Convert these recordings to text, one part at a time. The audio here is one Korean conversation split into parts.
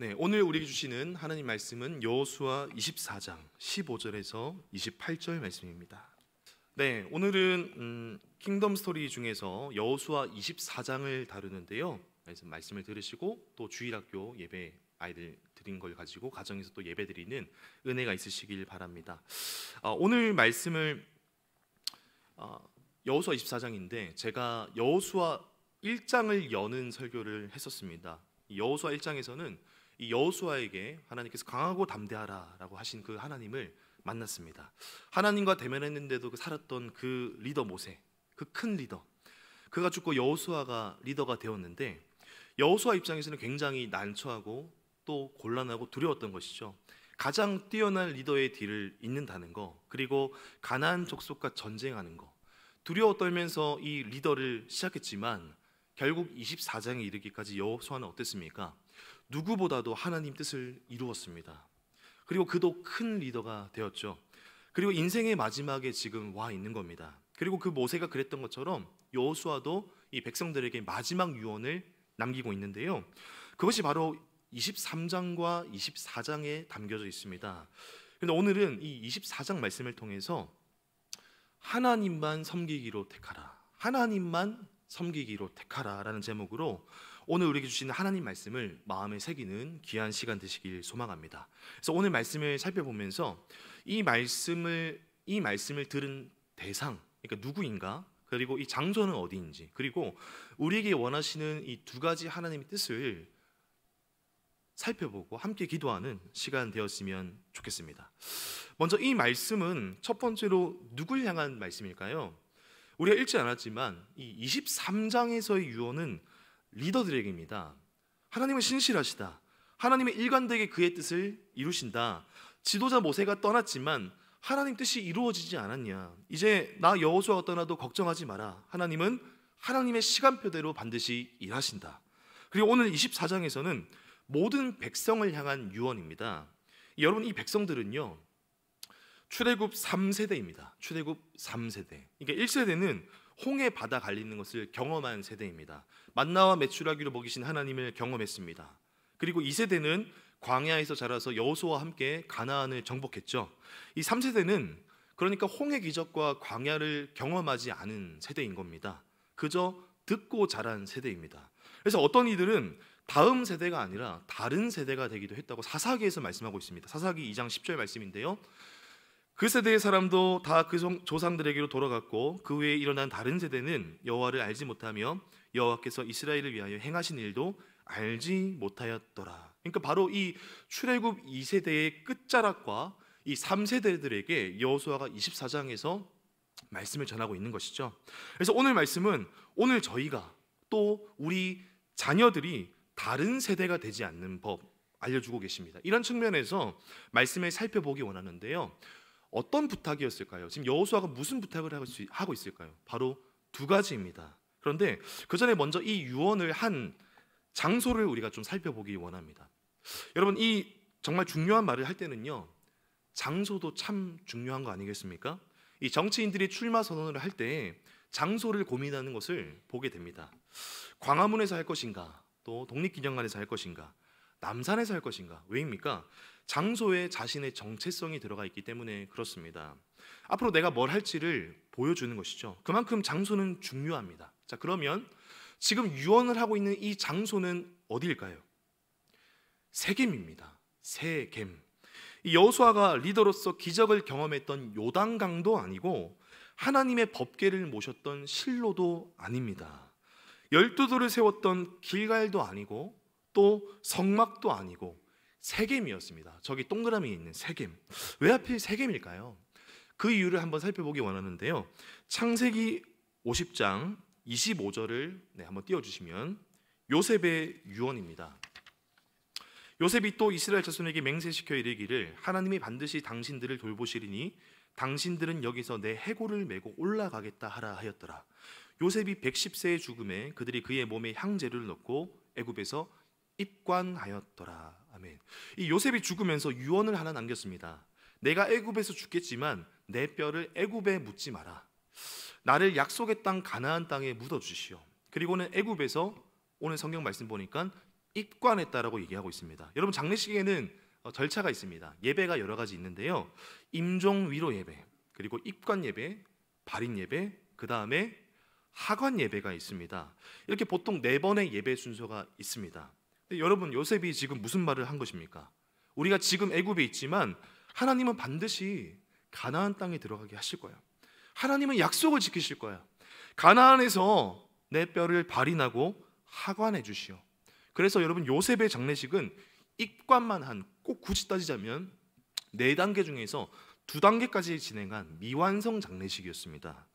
네, 오늘 우리에게 주시는 하나님 말씀은 여호수아 24장 15절에서 28절 말씀입니다. 네, 오늘은 킹덤 스토리 중에서 여호수아 24장을 다루는데요. 말씀을 들으시고 또 주일학교 예배 아이들 드린 걸 가지고 가정에서 또 예배 드리는 은혜가 있으시길 바랍니다. 오늘 말씀을 여호수아 24장인데 제가 여호수아 1장을 여는 설교를 했었습니다. 여호수아 1장에서는 이 여호수아에게 하나님께서 강하고 담대하라라고 하신 그 하나님을 만났습니다. 하나님과 대면했는데도 살았던 그 리더 모세, 그 큰 리더, 그가 죽고 여호수아가 리더가 되었는데 여호수아 입장에서는 굉장히 난처하고 또 곤란하고 두려웠던 것이죠. 가장 뛰어난 리더의 뒤를 잇는다는 거, 그리고 가나안 족속과 전쟁하는 거, 두려워 떨면서 이 리더를 시작했지만 결국 24장에 이르기까지 여호수아는 어땠습니까? 누구보다도 하나님 뜻을 이루었습니다. 그리고 그도 큰 리더가 되었죠. 그리고 인생의 마지막에 지금 와 있는 겁니다. 그리고 그 모세가 그랬던 것처럼 여호수아도 이 백성들에게 마지막 유언을 남기고 있는데요. 그것이 바로 23장과 24장에 담겨져 있습니다. 그런데 오늘은 이 24장 말씀을 통해서 하나님만 섬기기로 택하라, 하나님만 섬기기로 택하라 라는 제목으로 오늘 우리에게 주시는 하나님 말씀을 마음에 새기는 귀한 시간 되시길 소망합니다. 그래서 오늘 말씀을 살펴보면서 이 말씀을 들은 대상, 그러니까 누구인가, 그리고 이 장소는 어디인지, 그리고 우리에게 원하시는 이 두 가지 하나님의 뜻을 살펴보고 함께 기도하는 시간 되었으면 좋겠습니다. 먼저 이 말씀은 첫 번째로 누굴 향한 말씀일까요? 우리가 읽지 않았지만 이 23장에서의 유언은 리더들에게입니다. 하나님은 신실하시다, 하나님의 일관되게 그의 뜻을 이루신다, 지도자 모세가 떠났지만 하나님 뜻이 이루어지지 않았냐, 이제 나 여호수아가 떠나도 걱정하지 마라, 하나님은 하나님의 시간표대로 반드시 일하신다. 그리고 오늘 24장에서는 모든 백성을 향한 유언입니다. 여러분, 이 백성들은요 출애굽 3세대입니다. 출애굽 3세대. 그러니까 1세대는 홍해 바다 갈리는 것을 경험한 세대입니다. 만나와 메추라기로 먹이신 하나님을 경험했습니다. 그리고 2세대는 광야에서 자라서 여호수아와 함께 가나안을 정복했죠. 이 3세대는 그러니까 홍해 기적과 광야를 경험하지 않은 세대인 겁니다. 그저 듣고 자란 세대입니다. 그래서 어떤 이들은 다음 세대가 아니라 다른 세대가 되기도 했다고 사사기에서 말씀하고 있습니다. 사사기 2장 10절 말씀인데요, 그 세대의 사람도 다 그 조상들에게로 돌아갔고 그 후에 일어난 다른 세대는 여호와를 알지 못하며 여호와께서 이스라엘을 위하여 행하신 일도 알지 못하였더라. 그러니까 바로 이 출애굽 2세대의 끝자락과 이 3세대들에게 여호수아가 24장에서 말씀을 전하고 있는 것이죠. 그래서 오늘 말씀은 오늘 저희가 또 우리 자녀들이 다른 세대가 되지 않는 법 알려주고 계십니다. 이런 측면에서 말씀을 살펴보기 원하는데요, 어떤 부탁이었을까요? 지금 여호수아가 무슨 부탁을 하고 있을까요? 바로 두 가지입니다. 그런데 그 전에 먼저 이 유언을 한 장소를 우리가 좀 살펴보기 원합니다. 여러분, 이 정말 중요한 말을 할 때는요 장소도 참 중요한 거 아니겠습니까? 이 정치인들이 출마 선언을 할 때 장소를 고민하는 것을 보게 됩니다. 광화문에서 할 것인가, 또 독립기념관에서 할 것인가, 남산에서 할 것인가. 왜입니까? 장소에 자신의 정체성이 들어가 있기 때문에 그렇습니다. 앞으로 내가 뭘 할지를 보여주는 것이죠. 그만큼 장소는 중요합니다. 자, 그러면 지금 유언을 하고 있는 이 장소는 어디일까요? 세겜입니다. 세겜. 이 여호수아가 리더로서 기적을 경험했던 요단강도 아니고 하나님의 법궤를 모셨던 실로도 아닙니다. 12돌을 세웠던 길갈도 아니고 또 성막도 아니고 세겜이었습니다. 저기 동그라미에 있는 세겜. 왜 하필 세겜일까요? 그 이유를 한번 살펴보기 원하는데요, 창세기 50장 25절을 한번 띄워주시면 요셉의 유언입니다. 요셉이 또 이스라엘 자손에게 맹세시켜 이르기를 하나님이 반드시 당신들을 돌보시리니 당신들은 여기서 내 해골을 메고 올라가겠다 하라 하였더라. 요셉이 110세의 죽음에 그들이 그의 몸에 향재료를 넣고 애굽에서 입관하였더라. 아멘. 이 요셉이 죽으면서 유언을 하나 남겼습니다. 내가 애굽에서 죽겠지만 내 뼈를 애굽에 묻지 마라. 나를 약속의 땅 가나안 땅에 묻어 주시오. 그리고는 애굽에서 오늘 성경 말씀 보니까 입관했다라고 얘기하고 있습니다. 여러분, 장례식에는 절차가 있습니다. 예배가 여러 가지 있는데요. 임종 위로 예배, 그리고 입관 예배, 발인 예배, 그 다음에 하관 예배가 있습니다. 이렇게 보통 4번의 예배 순서가 있습니다. 근데 여러분, 요셉이 지금 무슨 말을 한 것입니까? 우리가 지금 애굽에 있지만 하나님은 반드시 가나안 땅에 들어가게 하실 거야. 하나님은 약속을 지키실 거야. 가나안에서 내 뼈를 발인하고 하관해 주시오. 그래서 여러분, 요셉의 장례식은 입관만 한, 꼭 굳이 따지자면 4단계 중에서 2단계까지 진행한 미완성 장례식이었습니다.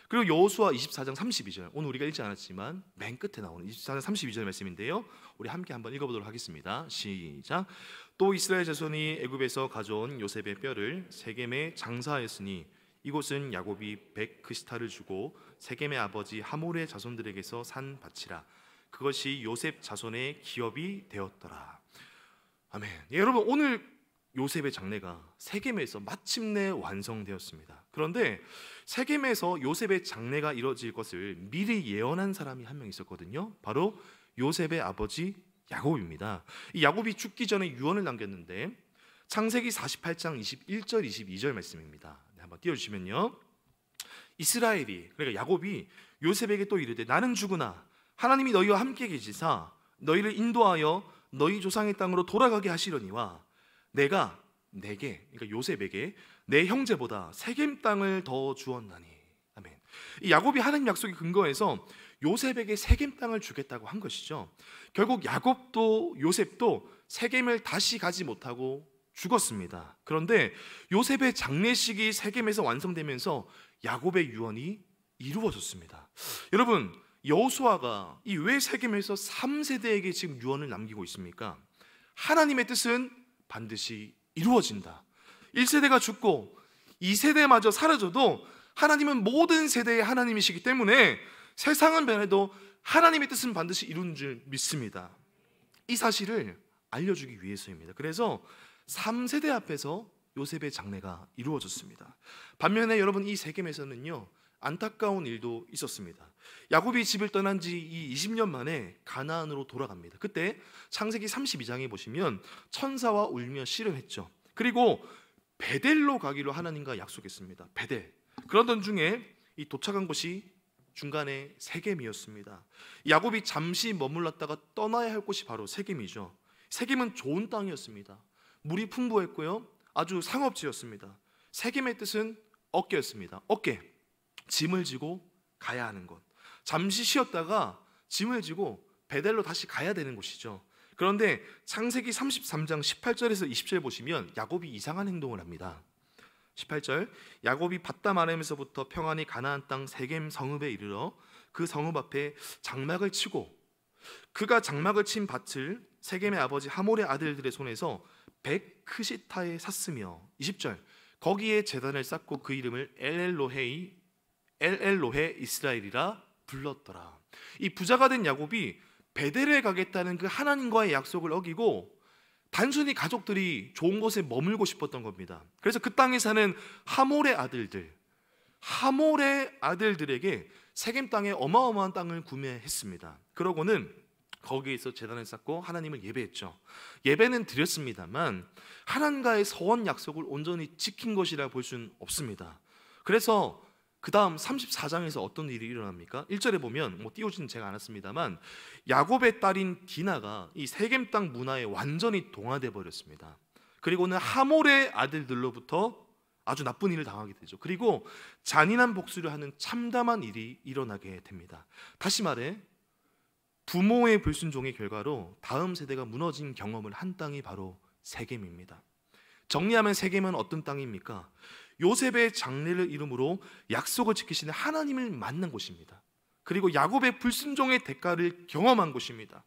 그리고 여호수아 24장 32절, 오늘 우리가 읽지 않았지만 맨 끝에 나오는 24장 32절 말씀인데요, 우리 함께 한번 읽어보도록 하겠습니다. 시작. 또 이스라엘 자손이 애굽에서 가져온 요셉의 뼈를 세겜에 장사하였으니 이곳은 야곱이 백크시타를 주고 세겜의 아버지 하몰의 자손들에게서 산 밭이라. 그것이 요셉 자손의 기업이 되었더라. 아멘. 예, 여러분, 오늘 요셉의 장례가 세겜에서 마침내 완성되었습니다. 그런데 세겜에서 요셉의 장례가 이루어질 것을 미리 예언한 사람이 한 명 있었거든요. 바로 요셉의 아버지 야곱입니다. 이 야곱이 죽기 전에 유언을 남겼는데 창세기 48장 21절 22절 말씀입니다. 네, 한번 띄워주시면요, 이스라엘이, 그러니까 야곱이 요셉에게 또 이르되 나는 죽으나 하나님이 너희와 함께 계시사 너희를 인도하여 너희 조상의 땅으로 돌아가게 하시려니와 내가 내게, 그러니까 요셉에게 내 형제보다 세겜 땅을 더 주었나니. 아멘. 이 야곱이 하나님 약속에 근거해서 요셉에게 세겜 땅을 주겠다고 한 것이죠. 결국 야곱도 요셉도 세겜을 다시 가지 못하고 죽었습니다. 그런데 요셉의 장례식이 세겜에서 완성되면서 야곱의 유언이 이루어졌습니다. 여러분, 여호수아가 이 왜 세겜에서 3세대에게 지금 유언을 남기고 있습니까? 하나님의 뜻은 반드시 이루어진다. 1세대가 죽고 2세대마저 사라져도 하나님은 모든 세대의 하나님이시기 때문에 세상은 변해도 하나님의 뜻은 반드시 이루는 줄 믿습니다. 이 사실을 알려주기 위해서입니다. 그래서 3세대 앞에서 요셉의 장례가 이루어졌습니다. 반면에 여러분, 이 세겜에서는요, 안타까운 일도 있었습니다. 야곱이 집을 떠난 지 이 20년 만에 가나안으로 돌아갑니다. 그때 창세기 32장에 보시면 천사와 울며 씨름했죠. 그리고 베델로 가기로 하나님과 약속했습니다. 베델. 그러던 중에 이 도착한 곳이 중간에 세겜이었습니다. 야곱이 잠시 머물렀다가 떠나야 할 곳이 바로 세겜이죠. 세겜은 좋은 땅이었습니다. 물이 풍부했고요, 아주 상업지였습니다. 세겜의 뜻은 어깨였습니다. 어깨, 짐을 지고 가야 하는 곳. 잠시 쉬었다가 짐을 지고 베델로 다시 가야 되는 곳이죠. 그런데 창세기 33장 18절에서 20절 보시면 야곱이 이상한 행동을 합니다. 18절, 야곱이 밧담 아람에서부터 평안히 가나안 땅 세겜 성읍에 이르러 그 성읍 앞에 장막을 치고 그가 장막을 친 밭을 세겜의 아버지 하몰의 아들들의 손에서 백크시타에 샀으며 20절, 거기에 제단을 쌓고 그 이름을 엘엘로헤 이스라엘이라 불렀더라. 이 부자가 된 야곱이 베델에 가겠다는 그 하나님과의 약속을 어기고 단순히 가족들이 좋은 곳에 머물고 싶었던 겁니다. 그래서 그 땅에 사는 하몰의 아들들에게 세겜 땅에 어마어마한 땅을 구매했습니다. 그러고는 거기에서 제단을 쌓고 하나님을 예배했죠. 예배는 드렸습니다만 하나님과의 서원 약속을 온전히 지킨 것이라 볼 수는 없습니다. 그래서 그 다음 34장에서 어떤 일이 일어납니까? 1절에 보면 띄워주는 제가 않았습니다만 야곱의 딸인 디나가 이 세겜 땅 문화에 완전히 동화돼 버렸습니다. 그리고는 하몰의 아들들로부터 아주 나쁜 일을 당하게 되죠. 그리고 잔인한 복수를 하는 참담한 일이 일어나게 됩니다. 다시 말해 부모의 불순종의 결과로 다음 세대가 무너진 경험을 한 땅이 바로 세겜입니다. 정리하면 세겜은 어떤 땅입니까? 요셉의 장례를 이름으로 약속을 지키시는 하나님을 만난 곳입니다. 그리고 야곱의 불순종의 대가를 경험한 곳입니다.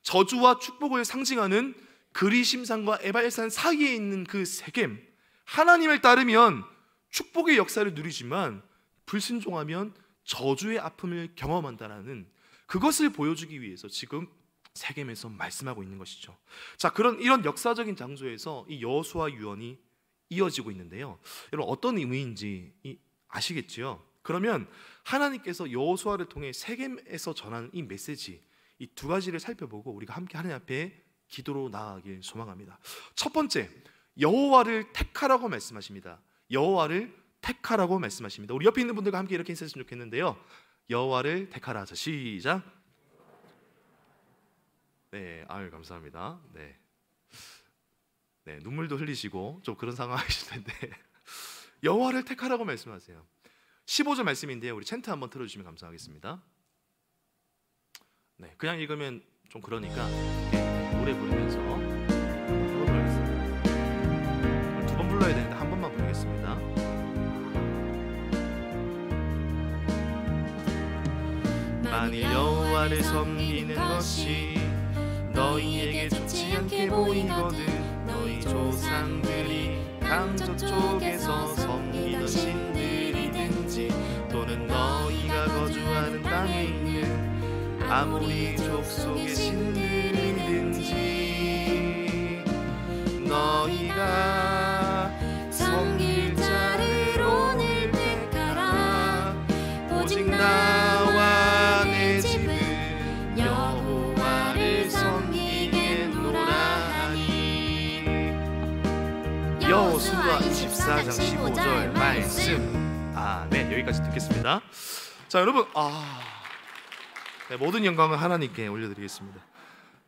저주와 축복을 상징하는 그리심산과 에발산 사이에 있는 그 세겜, 하나님을 따르면 축복의 역사를 누리지만 불순종하면 저주의 아픔을 경험한다라는 그것을 보여주기 위해서 지금 세겜에서 말씀하고 있는 것이죠. 자, 이런 역사적인 장소에서 이 여호수아 유언이 이어지고 있는데요. 여러분, 어떤 의미인지 아시겠지요? 그러면 하나님께서 여호수아를 통해 세겜에서 전하는 이 메시지, 이 두 가지를 살펴보고 우리가 함께 하나님 앞에 기도로 나아가길 소망합니다. 첫 번째, 여호와를 택하라고 말씀하십니다. 여호와를 택하라고 말씀하십니다. 우리 옆에 있는 분들과 함께 이렇게 인사했으면 좋겠는데요. 여호와를 택하라. 자, 시작. 네, 아유 감사합니다. 네, 눈물도 흘리시고 좀 그런 상황이실 텐데 여호와를 택하라고 말씀하세요. 15절 말씀인데요. 우리 챈트 한번 틀어주시면 감사하겠습니다. 네, 그냥 읽으면 좀 그러니까 노래 부르면서 해보도록 하겠습니다. 두 번 불러야 되는데 한 번만 부르겠습니다. 만일 여호와를 섬기는 것이 너희에게 좋지 않게 보이거든 너희 조상들이 강 저쪽에서 섬기던 신들이든지 또는 너희가 거주하는 땅에 있는 아무리 족속의 신들이든지 너희가 섬길 자를 오늘 택하라. 오직 나와 내 집은 여호와를 섬기겠노라 하니. 여호수아 24장 15절 말씀. 네, 여기까지 듣겠습니다. 자, 여러분, 네, 모든 영광은 하나님께 올려드리겠습니다.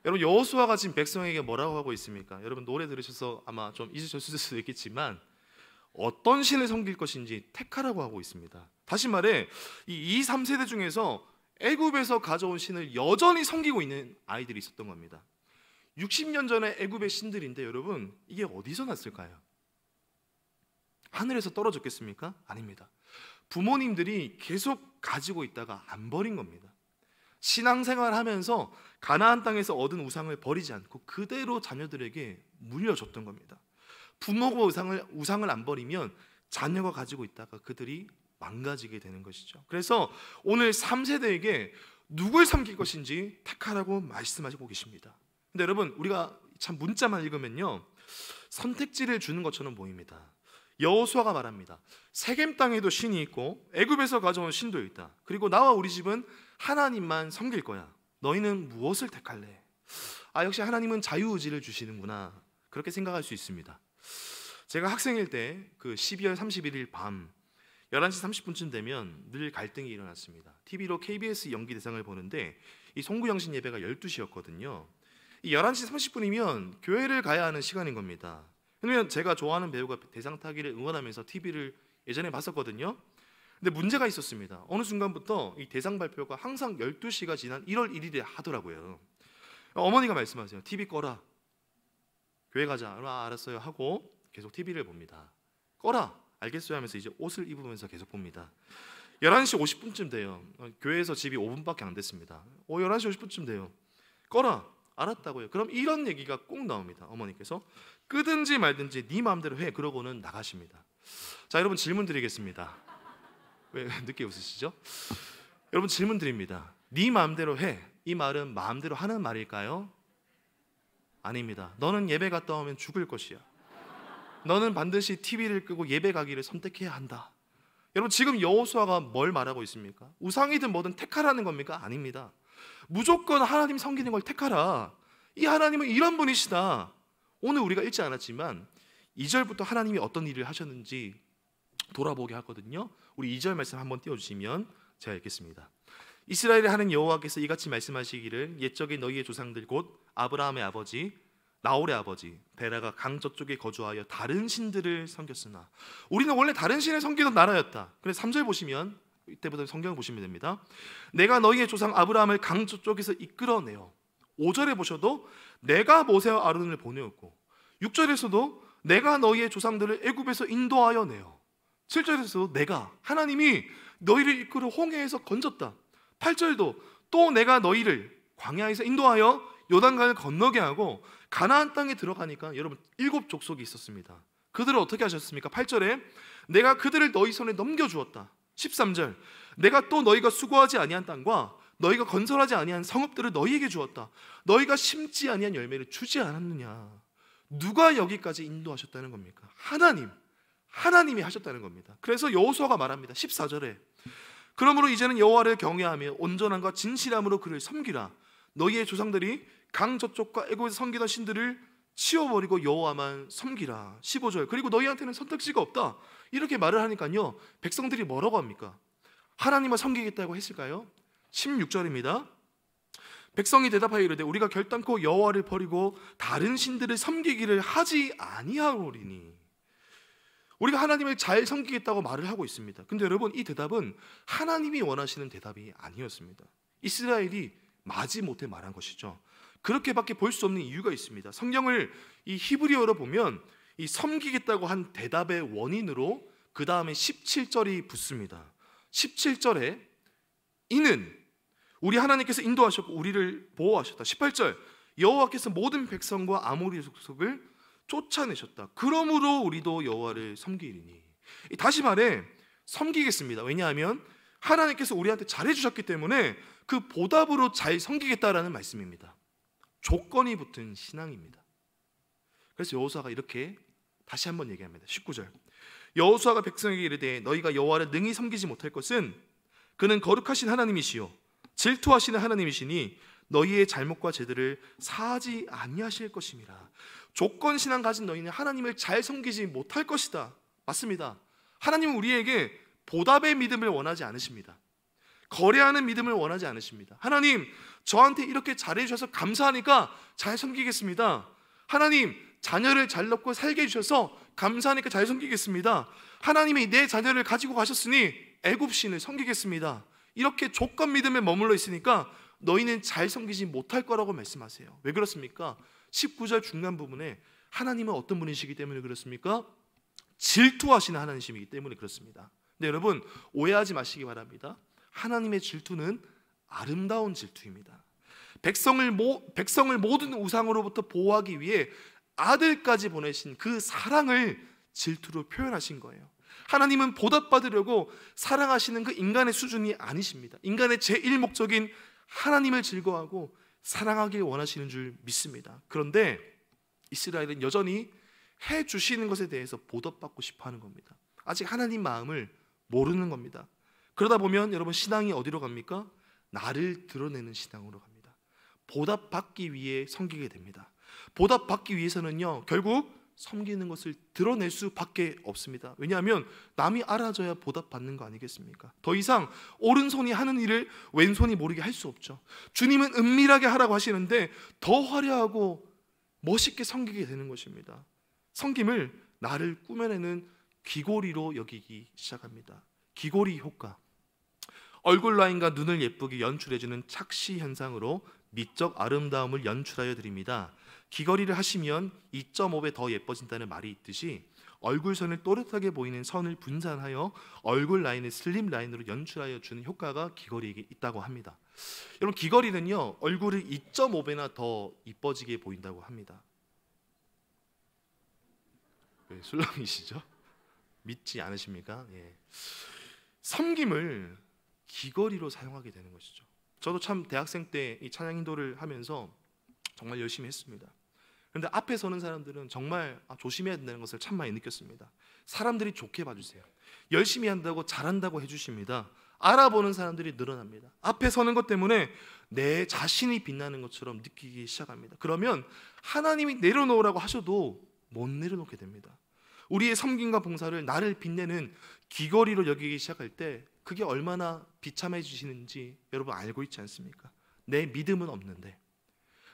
여러분, 여호수아가 지금 백성에게 뭐라고 하고 있습니까? 여러분 노래 들으셔서 아마 좀 잊으셨을 수도 있겠지만 어떤 신을 섬길 것인지 택하라고 하고 있습니다. 다시 말해 이 2, 3세대 중에서 애굽에서 가져온 신을 여전히 섬기고 있는 아이들이 있었던 겁니다. 60년 전에 애굽의 신들인데 여러분 이게 어디서 났을까요? 하늘에서 떨어졌겠습니까? 아닙니다. 부모님들이 계속 가지고 있다가 안 버린 겁니다. 신앙생활 하면서 가나안 땅에서 얻은 우상을 버리지 않고 그대로 자녀들에게 물려줬던 겁니다. 부모가 우상을 안 버리면 자녀가 가지고 있다가 그들이 망가지게 되는 것이죠. 그래서 오늘 3세대에게 누굴 섬길 것인지 택하라고 말씀하시고 계십니다. 근데 여러분 우리가 참 문자만 읽으면요 선택지를 주는 것처럼 보입니다. 여호수아가 말합니다. 세겜 땅에도 신이 있고 애굽에서 가져온 신도 있다. 그리고 나와 우리 집은 하나님만 섬길 거야. 너희는 무엇을 택할래? 역시 하나님은 자유의지를 주시는구나. 그렇게 생각할 수 있습니다. 제가 학생일 때 그 12월 31일 밤 11시 30분쯤 되면 늘 갈등이 일어났습니다. TV로 KBS 연기대상을 보는데 이 송구영신 예배가 12시였거든요. 이 11시 30분이면 교회를 가야 하는 시간인 겁니다. 왜냐면 제가 좋아하는 배우가 대상 타기를 응원하면서 TV를 예전에 봤었거든요. 근데 문제가 있었습니다. 어느 순간부터 이 대상 발표가 항상 12시가 지난 1월 1일에 하더라고요. 어머니가 말씀하세요. TV 꺼라. 교회 가자. 알았어요 하고 계속 TV를 봅니다. 꺼라. 알겠어요 하면서 이제 옷을 입으면서 계속 봅니다. 11시 50분쯤 돼요. 교회에서 집이 5분밖에 안 됐습니다. 11시 50분쯤 돼요. 꺼라. 알았다고요. 그럼 이런 얘기가 꼭 나옵니다. 어머니께서 끄든지 말든지 네 마음대로 해. 그러고는 나가십니다. 자, 여러분 질문 드리겠습니다. 왜 늦게 웃으시죠? 여러분 질문 드립니다. 네 마음대로 해. 이 말은 마음대로 하는 말일까요? 아닙니다. 너는 예배 갔다 오면 죽을 것이야. 너는 반드시 TV를 끄고 예배 가기를 선택해야 한다. 여러분 지금 여호수아가 뭘 말하고 있습니까? 우상이든 뭐든 택하라는 겁니까? 아닙니다. 무조건 하나님 섬기는 걸 택하라. 이 하나님은 이런 분이시다. 오늘 우리가 읽지 않았지만 2절부터 하나님이 어떤 일을 하셨는지 돌아보게 하거든요. 우리 2절 말씀 한번 띄워주시면 제가 읽겠습니다. 이스라엘의 하나님 여호와께서 이같이 말씀하시기를 옛적에 너희의 조상들 곧 아브라함의 아버지 나홀의 아버지 베라가 강 저쪽에 거주하여 다른 신들을 섬겼으나 우리는 원래 다른 신을 섬기던 나라였다. 그래서 3절 보시면 이때부터 성경을 보시면 됩니다. 내가 너희의 조상 아브라함을 강 저쪽에서 이끌어내어 5절에 보셔도 내가 모세와 아론을 보내었고 6절에서도 내가 너희의 조상들을 애굽에서 인도하여 내어 7절에서도 내가 하나님이 너희를 이끌어 홍해에서 건졌다. 8절도 또 내가 너희를 광야에서 인도하여 요단강을 건너게 하고 가나안 땅에 들어가니까 여러분 7족속이 있었습니다. 그들을 어떻게 하셨습니까? 8절에 내가 그들을 너희 손에 넘겨주었다. 13절 내가 또 너희가 수고하지 아니한 땅과 너희가 건설하지 아니한 성읍들을 너희에게 주었다. 너희가 심지 아니한 열매를 주지 않았느냐. 누가 여기까지 인도하셨다는 겁니까? 하나님이 하셨다는 겁니다. 그래서 여호수아가 말합니다. 14절에 그러므로 이제는 여호와를 경외하며 온전함과 진실함으로 그를 섬기라. 너희의 조상들이 강 저쪽과 애굽에서 섬기던 신들을 치워버리고 여호와만 섬기라. 15절. 그리고 너희한테는 선택지가 없다. 이렇게 말을 하니까요, 백성들이 뭐라고 합니까? 하나님을 섬기겠다고 했을까요? 16절입니다. 백성이 대답하여 이르되 우리가 결단코 여호와를 버리고 다른 신들을 섬기기를 하지 아니하오리니. 우리가 하나님을 잘 섬기겠다고 말을 하고 있습니다. 근데 여러분, 이 대답은 하나님이 원하시는 대답이 아니었습니다. 이스라엘이 마지못해 말한 것이죠. 그렇게밖에 볼 수 없는 이유가 있습니다. 성경을 이 히브리어로 보면 이 섬기겠다고 한 대답의 원인으로 그 다음에 17절이 붙습니다. 17절에 이는 우리 하나님께서 인도하셨고 우리를 보호하셨다. 18절, 여호와께서 모든 백성과 아모리 족속을 쫓아내셨다. 그러므로 우리도 여호와를 섬기리니. 다시 말해, 섬기겠습니다. 왜냐하면 하나님께서 우리한테 잘해주셨기 때문에 그 보답으로 잘 섬기겠다라는 말씀입니다. 조건이 붙은 신앙입니다. 그래서 여호수아가 이렇게 다시 한번 얘기합니다. 19절, 여호수아가 백성에게 이르되 너희가 여호와를 능히 섬기지 못할 것은 그는 거룩하신 하나님이시요 질투하시는 하나님이시니 너희의 잘못과 죄들을 사하지 아니하실 것임이라. 조건 신앙 가진 너희는 하나님을 잘 섬기지 못할 것이다. 맞습니다. 하나님은 우리에게 보답의 믿음을 원하지 않으십니다. 거래하는 믿음을 원하지 않으십니다. 하나님, 저한테 이렇게 잘해주셔서 감사하니까 잘 섬기겠습니다. 하나님, 자녀를 잘 낳고 살게 해주셔서 감사하니까 잘 섬기겠습니다. 하나님이 내 자녀를 가지고 가셨으니 애굽신을 섬기겠습니다. 이렇게 조건 믿음에 머물러 있으니까 너희는 잘 섬기지 못할 거라고 말씀하세요. 왜 그렇습니까? 19절 중간 부분에 하나님은 어떤 분이시기 때문에 그렇습니까? 질투하시는 하나님이시기 때문에 그렇습니다. 근데 여러분, 오해하지 마시기 바랍니다. 하나님의 질투는 아름다운 질투입니다. 백성을 모든 우상으로부터 보호하기 위해 아들까지 보내신 그 사랑을 질투로 표현하신 거예요. 하나님은 보답받으려고 사랑하시는 그 인간의 수준이 아니십니다. 인간의 제1목적인 하나님을 즐거워하고 사랑하길 원하시는 줄 믿습니다. 그런데 이스라엘은 여전히 해주시는 것에 대해서 보답받고 싶어하는 겁니다. 아직 하나님 마음을 모르는 겁니다. 그러다 보면 여러분, 신앙이 어디로 갑니까? 나를 드러내는 신앙으로 갑니다. 보답받기 위해 섬기게 됩니다. 보답받기 위해서는요, 결국 섬기는 것을 드러낼 수밖에 없습니다. 왜냐하면 남이 알아줘야 보답받는 거 아니겠습니까? 더 이상 오른손이 하는 일을 왼손이 모르게 할 수 없죠. 주님은 은밀하게 하라고 하시는데 더 화려하고 멋있게 섬기게 되는 것입니다. 섬김을 나를 꾸며내는 귀고리로 여기기 시작합니다. 귀고리 효과. 얼굴 라인과 눈을 예쁘게 연출해주는 착시 현상으로 미적 아름다움을 연출하여 드립니다. 귀걸이를 하시면 2.5배 더 예뻐진다는 말이 있듯이 얼굴선을 또렷하게 보이는 선을 분산하여 얼굴 라인을 슬림 라인으로 연출하여 주는 효과가 귀걸이에 있다고 합니다. 여러분, 귀걸이는요, 얼굴을 2.5배나 더 이뻐지게 보인다고 합니다. 왜 술렁이시죠? 믿지 않으십니까? 예. 섬김을 귀걸이로 사용하게 되는 것이죠. 저도 참 대학생 때 이 찬양 인도를 하면서 정말 열심히 했습니다. 그런데 앞에 서는 사람들은 정말 조심해야 된다는 것을 참 많이 느꼈습니다. 사람들이 좋게 봐주세요. 열심히 한다고 잘한다고 해주십니다. 알아보는 사람들이 늘어납니다. 앞에 서는 것 때문에 내 자신이 빛나는 것처럼 느끼기 시작합니다. 그러면 하나님이 내려놓으라고 하셔도 못 내려놓게 됩니다. 우리의 섬김과 봉사를 나를 빛내는 귀걸이로 여기기 시작할 때 그게 얼마나 비참해 주시는지 여러분 알고 있지 않습니까? 내 믿음은 없는데,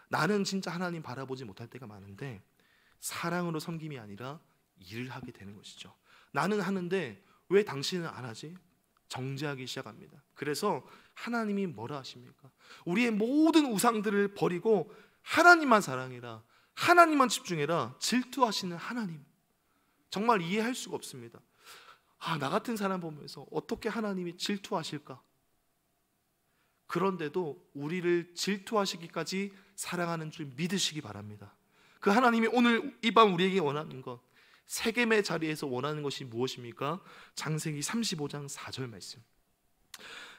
나는 진짜 하나님 바라보지 못할 때가 많은데 사랑으로 섬김이 아니라 일을 하게 되는 것이죠. 나는 하는데 왜 당신은 안 하지? 정죄하기 시작합니다. 그래서 하나님이 뭐라 하십니까? 우리의 모든 우상들을 버리고 하나님만 사랑해라, 하나님만 집중해라. 질투하시는 하나님, 정말 이해할 수가 없습니다. 나 같은 사람 보면서 어떻게 하나님이 질투하실까? 그런데도 우리를 질투하시기까지 사랑하는 줄 믿으시기 바랍니다. 그 하나님이 오늘 이 밤 우리에게 원하는 것, 세겜의 자리에서 원하는 것이 무엇입니까? 창세기 35장 4절 말씀.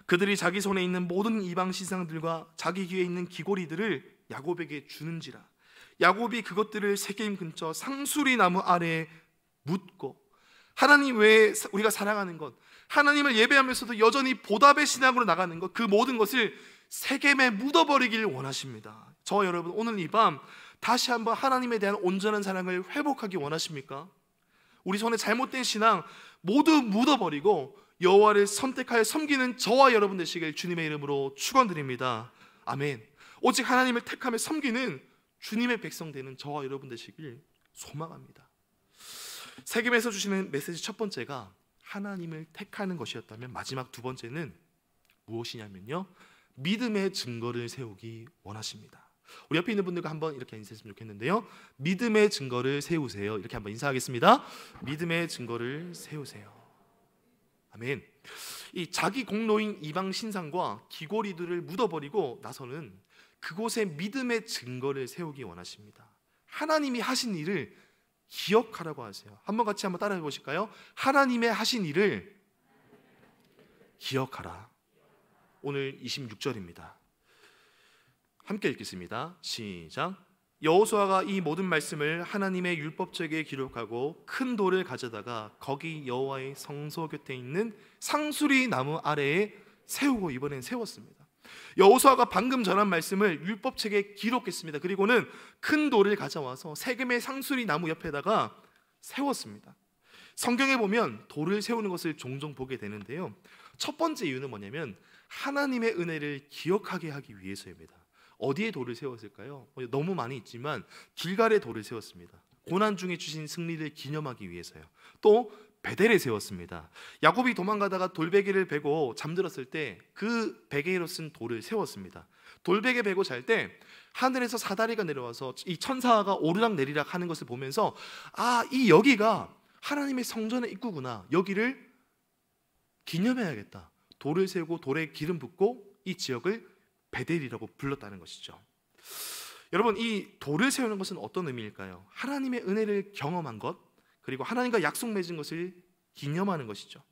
그들이 자기 손에 있는 모든 이방 신상들과 자기 귀에 있는 귀고리들을 야곱에게 주는지라. 야곱이 그것들을 세겜 근처 상수리 나무 아래에 묻고, 하나님 외에 우리가 사랑하는 것, 하나님을 예배하면서도 여전히 보답의 신앙으로 나가는 것, 그 모든 것을 세겜에 묻어버리길 원하십니다. 저와 여러분, 오늘 이 밤 다시 한번 하나님에 대한 온전한 사랑을 회복하기 원하십니까? 우리 손에 잘못된 신앙 모두 묻어버리고 여호와를 선택하여 섬기는 저와 여러분 되시길 주님의 이름으로 축원드립니다. 아멘. 오직 하나님을 택하며 섬기는 주님의 백성 되는 저와 여러분 되시길 소망합니다. 세겜에서 주시는 메시지 첫 번째가 하나님을 택하는 것이었다면, 마지막 두 번째는 무엇이냐면요, 믿음의 증거를 세우기 원하십니다. 우리 옆에 있는 분들과 한번 이렇게 인사했으면 좋겠는데요, 믿음의 증거를 세우세요. 이렇게 한번 인사하겠습니다. 믿음의 증거를 세우세요. 아멘. 이 자기 공로인 이방 신상과 기고리들을 묻어버리고 나서는 그곳에 믿음의 증거를 세우기 원하십니다. 하나님이 하신 일을 기억하라고 하세요. 한번 같이 한번 따라해 보실까요? 하나님의 하신 일을 기억하라. 오늘 26절입니다. 함께 읽겠습니다. 시작. 여호수아가 이 모든 말씀을 하나님의 율법책에 기록하고 큰 돌을 가져다가 거기 여호와의 성소 곁에 있는 상수리 나무 아래에 세우고, 이번엔 세웠습니다. 여호수아가 방금 전한 말씀을 율법책에 기록했습니다. 그리고는 큰 돌을 가져와서 세겜의 상수리 나무 옆에다가 세웠습니다. 성경에 보면 돌을 세우는 것을 종종 보게 되는데요, 첫 번째 이유는 뭐냐면 하나님의 은혜를 기억하게 하기 위해서입니다. 어디에 돌을 세웠을까요? 너무 많이 있지만 길갈에 돌을 세웠습니다. 고난 중에 주신 승리를 기념하기 위해서요. 또 베델에 세웠습니다. 야곱이 도망가다가 돌베개를 베고 잠들었을 때 그 베개로 쓴 돌을 세웠습니다. 돌베개 베고 잘 때 하늘에서 사다리가 내려와서 이 천사가 오르락 내리락 하는 것을 보면서, 아, 이 여기가 하나님의 성전의 입구구나, 여기를 기념해야겠다. 돌을 세우고 돌에 기름 붓고 이 지역을 베델이라고 불렀다는 것이죠. 여러분, 이 돌을 세우는 것은 어떤 의미일까요? 하나님의 은혜를 경험한 것, 그리고 하나님과 약속 맺은 것을 기념하는 것이죠.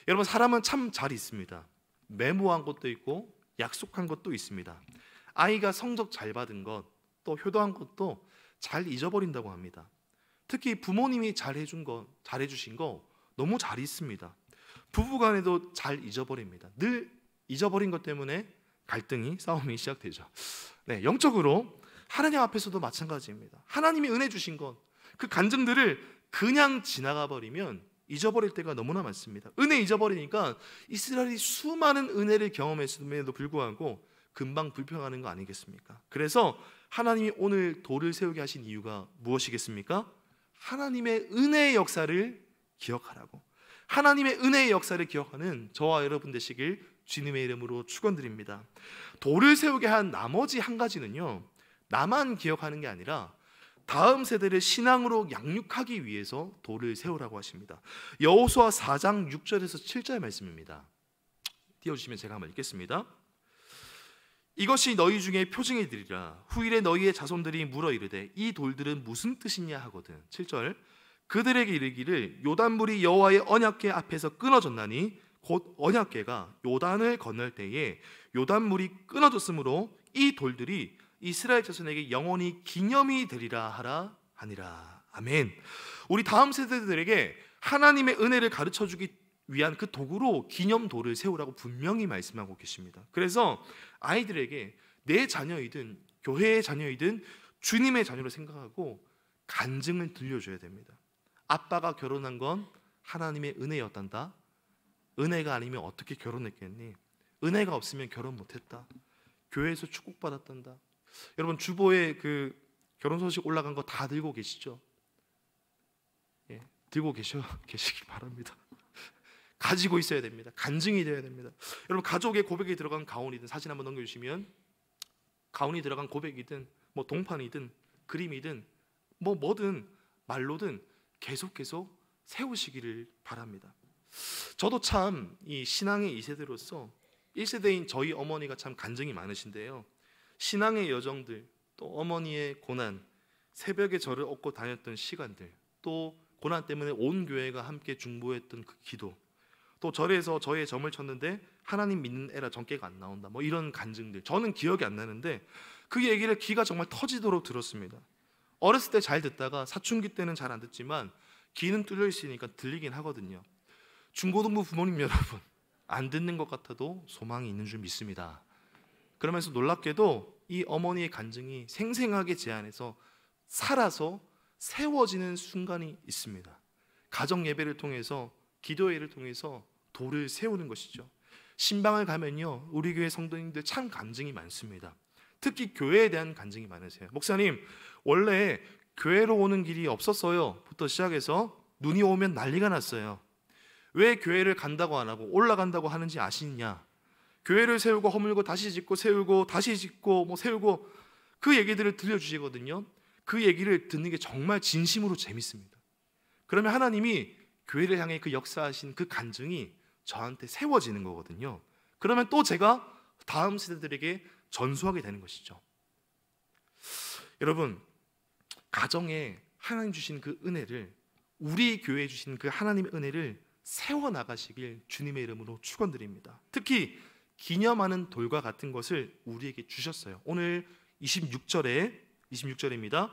여러분, 사람은 참 잘 있습니다. 메모한 것도 있고 약속한 것도 있습니다. 아이가 성적 잘 받은 것, 또 효도한 것도 잘 잊어버린다고 합니다. 특히 부모님이 잘해준 것, 잘해주신 거 너무 잘 잊습니다. 부부간에도 잘 잊어버립니다. 늘 잊어버린 것 때문에 갈등이, 싸움이 시작되죠. 네, 영적으로 하나님 앞에서도 마찬가지입니다. 하나님이 은혜 주신 것, 그 간증들을 그냥 지나가 버리면 잊어버릴 때가 너무나 많습니다. 은혜 잊어버리니까 이스라엘이 수많은 은혜를 경험했음에도 불구하고 금방 불평하는 거 아니겠습니까? 그래서 하나님이 오늘 돌을 세우게 하신 이유가 무엇이겠습니까? 하나님의 은혜의 역사를 기억하라고. 하나님의 은혜의 역사를 기억하는 저와 여러분 되시길 주님의 이름으로 축원드립니다. 돌을 세우게 한 나머지 한 가지는요, 나만 기억하는 게 아니라 다음 세대를 신앙으로 양육하기 위해서 돌을 세우라고 하십니다. 여호수아 4장 6절에서 7절 말씀입니다. 띄워주시면 제가 한번 읽겠습니다. 이것이 너희 중에 표징이 되리라. 후일에 너희의 자손들이 물어 이르되 이 돌들은 무슨 뜻이냐 하거든. 7절. 그들에게 이르기를 요단물이 여호와의 언약궤 앞에서 끊어졌나니 곧 언약궤가 요단을 건널 때에 요단물이 끊어졌으므로 이 돌들이 이스라엘 자손에게 영원히 기념이 되리라 하라 하니라. 아멘. 우리 다음 세대들에게 하나님의 은혜를 가르쳐주기 위한 그 도구로 기념돌을 세우라고 분명히 말씀하고 계십니다. 그래서 아이들에게 내 자녀이든 교회의 자녀이든 주님의 자녀로 생각하고 간증을 들려줘야 됩니다. 아빠가 결혼한 건 하나님의 은혜였단다. 은혜가 아니면 어떻게 결혼했겠니? 은혜가 없으면 결혼 못했다. 교회에서 축복받았단다. 여러분, 주보에 그 결혼 소식 올라간 거 다 들고 계시죠? 예, 들고 계시기 바랍니다. 가지고 있어야 됩니다. 간증이 되어야 됩니다. 여러분, 가족의 고백이 들어간 가온이든 사진 한번 넘겨주시면, 가온이 들어간 고백이든 뭐 동판이든 그림이든 뭐든 말로든 계속 세우시기를 바랍니다. 저도 참 이 신앙의 2세대로서 1세대인 저희 어머니가 참 간증이 많으신데요, 신앙의 여정들, 또 어머니의 고난, 새벽에 저를 업고 다녔던 시간들, 또 고난 때문에 온 교회가 함께 중보했던 그 기도, 또 절에서 저의 점을 쳤는데 하나님 믿는 애라 전개가 안 나온다, 뭐 이런 간증들, 저는 기억이 안 나는데 그 얘기를 귀가 정말 터지도록 들었습니다. 어렸을 때 잘 듣다가 사춘기 때는 잘 안 듣지만 귀는 뚫려 있으니까 들리긴 하거든요. 중고등부 부모님 여러분, 안 듣는 것 같아도 소망이 있는 줄 믿습니다. 그러면서 놀랍게도 이 어머니의 간증이 생생하게 제 안에서 살아서 세워지는 순간이 있습니다. 가정 예배를 통해서, 기도회를 통해서 돌을 세우는 것이죠. 신방을 가면요, 우리 교회 성도님들 참 간증이 많습니다. 특히 교회에 대한 간증이 많으세요. 목사님, 원래 교회로 오는 길이 없었어요 부터 시작해서 눈이 오면 난리가 났어요. 왜 교회를 간다고 안 하고 올라간다고 하는지 아시느냐? 교회를 세우고 허물고 다시 짓고 세우고 다시 짓고 세우고, 그 얘기들을 들려주시거든요. 그 얘기를 듣는 게 정말 진심으로 재밌습니다. 그러면 하나님이 교회를 향해 그 역사하신 그 간증이 저한테 세워지는 거거든요. 그러면 또 제가 다음 세대들에게 전수하게 되는 것이죠. 여러분, 가정에 하나님 주신 그 은혜를, 우리 교회에 주신 그 하나님의 은혜를 세워나가시길 주님의 이름으로 축원드립니다. 특히 기념하는 돌과 같은 것을 우리에게 주셨어요. 오늘 26절입니다.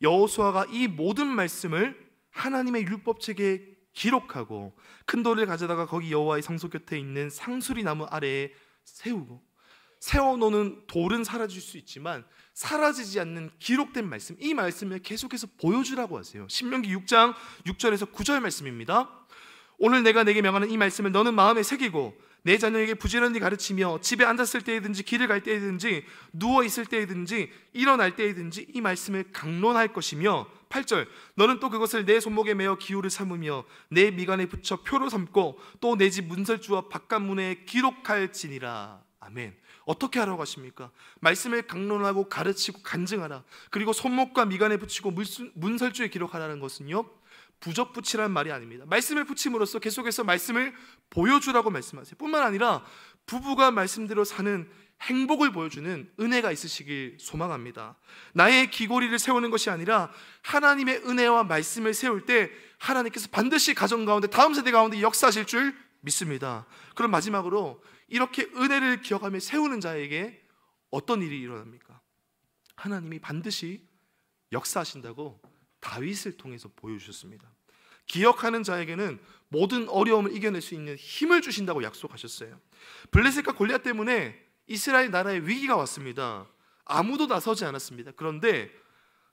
여호수아가 이 모든 말씀을 하나님의 율법책에 기록하고 큰 돌을 가져다가 거기 여호와의 성소 곁에 있는 상수리 나무 아래에 세우고, 세워놓는 돌은 사라질 수 있지만 사라지지 않는 기록된 말씀, 이 말씀을 계속해서 보여주라고 하세요. 신명기 6장 6절에서 9절 말씀입니다. 오늘 내가 내게 명하는 이 말씀을 너는 마음에 새기고 내 자녀에게 부지런히 가르치며 집에 앉았을 때이든지 길을 갈 때이든지 누워 있을 때이든지 일어날 때이든지 이 말씀을 강론할 것이며, 8절, 너는 또 그것을 내 손목에 매어 기호를 삼으며 내 미간에 붙여 표로 삼고 또 내 집 문설주와 바깥문에 기록할지니라. 아멘. 어떻게 하라고 하십니까? 말씀을 강론하고 가르치고 간증하라. 그리고 손목과 미간에 붙이고 문설주에 기록하라는 것은요, 부적 붙이라는 말이 아닙니다. 말씀을 붙임으로써 계속해서 말씀을 보여주라고 말씀하세요. 뿐만 아니라 부부가 말씀대로 사는 행복을 보여주는 은혜가 있으시길 소망합니다. 나의 기고리를 세우는 것이 아니라 하나님의 은혜와 말씀을 세울 때 하나님께서 반드시 가정 가운데, 다음 세대 가운데 역사하실 줄 믿습니다. 그럼 마지막으로, 이렇게 은혜를 기억하며 세우는 자에게 어떤 일이 일어납니까? 하나님이 반드시 역사하신다고 다윗을 통해서 보여주셨습니다. 기억하는 자에게는 모든 어려움을 이겨낼 수 있는 힘을 주신다고 약속하셨어요. 블레셋과 골리앗 때문에 이스라엘 나라에 위기가 왔습니다. 아무도 나서지 않았습니다. 그런데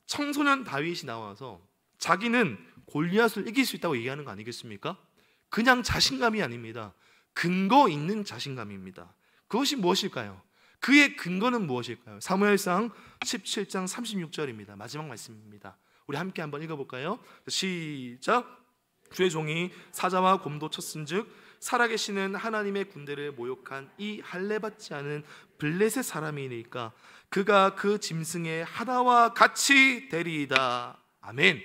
청소년 다윗이 나와서 자기는 골리앗을 이길 수 있다고 얘기하는 거 아니겠습니까? 그냥 자신감이 아닙니다. 근거 있는 자신감입니다. 그것이 무엇일까요? 그의 근거는 무엇일까요? 사무엘상 17장 36절입니다. 마지막 말씀입니다. 우리 함께 한번 읽어볼까요? 시작. 주의 종이 사자와 곰도 쳤은즉 살아계시는 하나님의 군대를 모욕한 이 할례받지 않은 블레셋 사람이니까 그가 그 짐승의 하나와 같이 되리이다. 아멘.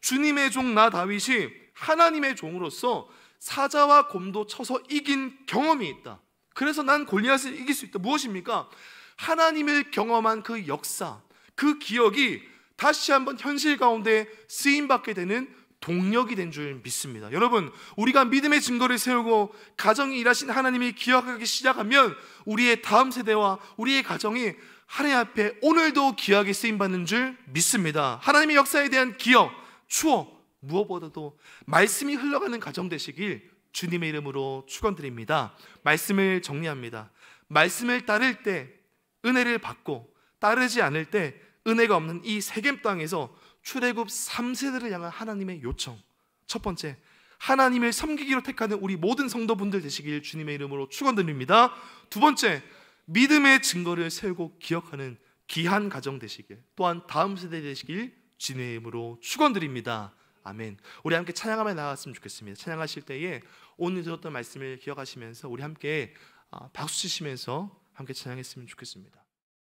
주님의 종 나 다윗이 하나님의 종으로서 사자와 곰도 쳐서 이긴 경험이 있다. 그래서 난 골리앗을 이길 수 있다. 무엇입니까? 하나님을 경험한 그 역사, 그 기억이 다시 한번 현실 가운데 쓰임받게 되는 동력이 된 줄 믿습니다. 여러분, 우리가 믿음의 증거를 세우고 가정이 일하신 하나님이 기억하기 시작하면 우리의 다음 세대와 우리의 가정이 하나님 앞에 오늘도 귀하게 쓰임받는 줄 믿습니다. 하나님의 역사에 대한 기억, 추억, 무엇보다도 말씀이 흘러가는 가정 되시길 주님의 이름으로 축원드립니다. 말씀을 정리합니다. 말씀을 따를 때 은혜를 받고, 따르지 않을 때 은혜가 없는 이 세겜 땅에서 출애굽 3세대를 향한 하나님의 요청. 첫 번째, 하나님을 섬기기로 택하는 우리 모든 성도분들 되시길 주님의 이름으로 축원드립니다. 두 번째, 믿음의 증거를 세우고 기억하는 귀한 가정 되시길, 또한 다음 세대 되시길 주님의 이름으로 축원드립니다. 아멘. 우리 함께 찬양하며 나갔으면 좋겠습니다. 찬양하실 때에 오늘 들었던 말씀을 기억하시면서 우리 함께 박수 치시면서 함께 찬양했으면 좋겠습니다.